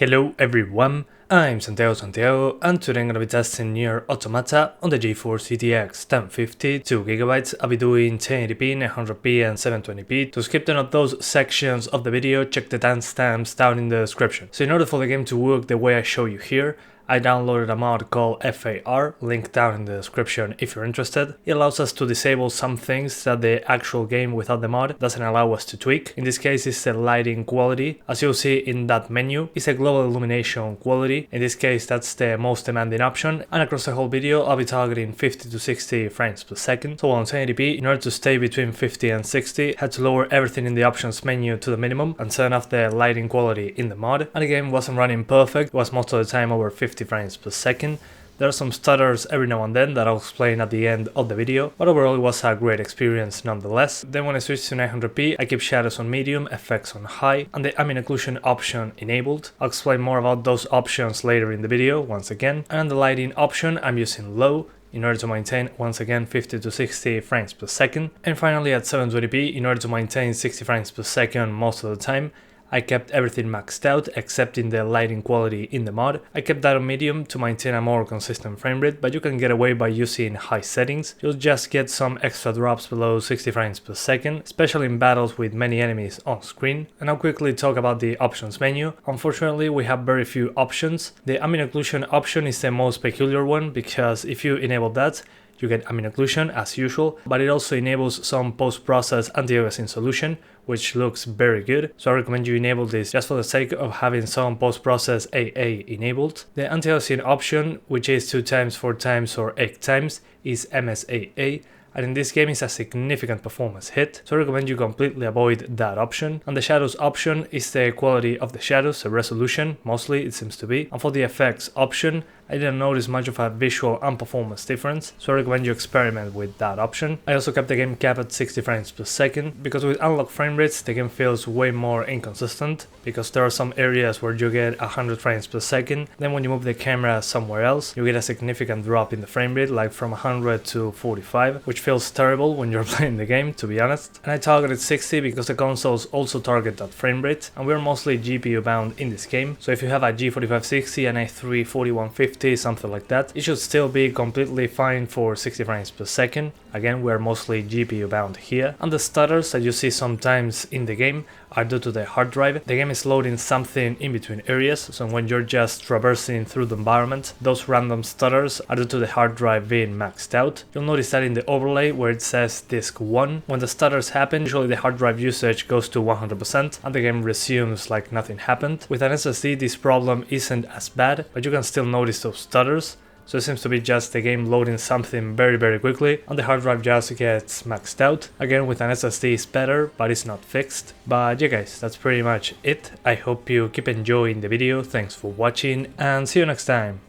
Hello everyone, I'm Santiago, and today I'm gonna be testing NieR Automata on the GeForce GTX 1050 2GB. I'll be doing 1080p, 900p and 720p. To skip none of those sections of the video, check the timestamps down in the description. So in order for the game to work the way I show you here, I downloaded a mod called FAR, linked down in the description if you're interested. It allows us to disable some things that the actual game without the mod doesn't allow us to tweak. In this case it's the lighting quality. As you'll see in that menu, it's a global illumination quality. In this case that's the most demanding option, and across the whole video I'll be targeting 50 to 60 frames per second. So on 1080p, in order to stay between 50 and 60, I had to lower everything in the options menu to the minimum and turn off the lighting quality in the mod. And the game wasn't running perfect, it was most of the time over 50 frames per second. There are some stutters every now and then that I'll explain at the end of the video, but overall it was a great experience nonetheless. Then when I switched to 900p, I keep shadows on medium, effects on high, and the ambient occlusion option enabled. I'll explain more about those options later in the video once again. And the lighting option I'm using low, in order to maintain once again 50 to 60 frames per second. And finally at 720p, in order to maintain 60 frames per second most of the time, I kept everything maxed out except in the lighting quality in the mod. I kept that on medium to maintain a more consistent frame rate, but you can get away by using high settings. You'll just get some extra drops below 60 frames per second, especially in battles with many enemies on screen. And I'll quickly talk about the options menu. Unfortunately, we have very few options. The ambient occlusion option is the most peculiar one, because if you enable that, you get ambient occlusion as usual, but it also enables some post-process anti-aliasing solution, which looks very good. So I recommend you enable this just for the sake of having some post-process AA enabled. The anti-aliasing option, which is 2x, 4x or 8x, is MSAA. And in this game it's a significant performance hit, so I recommend you completely avoid that option. And the shadows option is the quality of the shadows, the resolution, mostly it seems to be. And for the effects option, I didn't notice much of a visual and performance difference, so I recommend you experiment with that option. I also kept the game cap at 60 frames per second, because with unlocked frame rates the game feels way more inconsistent, because there are some areas where you get 100 frames per second, then when you move the camera somewhere else you get a significant drop in the frame rate, like from 100 to 45, which feels terrible when you're playing the game, to be honest. And I targeted 60 because the consoles also target that frame rate, and we're mostly GPU bound in this game, so if you have a G4560 and a 340-150, something like that, it should still be completely fine for 60 frames per second. Again, we're mostly GPU bound here. And the stutters that you see sometimes in the game are due to the hard drive. The game is loading something in between areas, so when you're just traversing through the environment, those random stutters are due to the hard drive being maxed out. You'll notice that in the overlay where it says disk 1, when the stutters happen, usually the hard drive usage goes to 100% and the game resumes like nothing happened. With an SSD this problem isn't as bad, but you can still notice those stutters. So it seems to be just the game loading something very quickly and the hard drive just gets maxed out. Again, with an SSD it's better, but it's not fixed. But yeah guys, that's pretty much it. I hope you keep enjoying the video, thanks for watching and see you next time.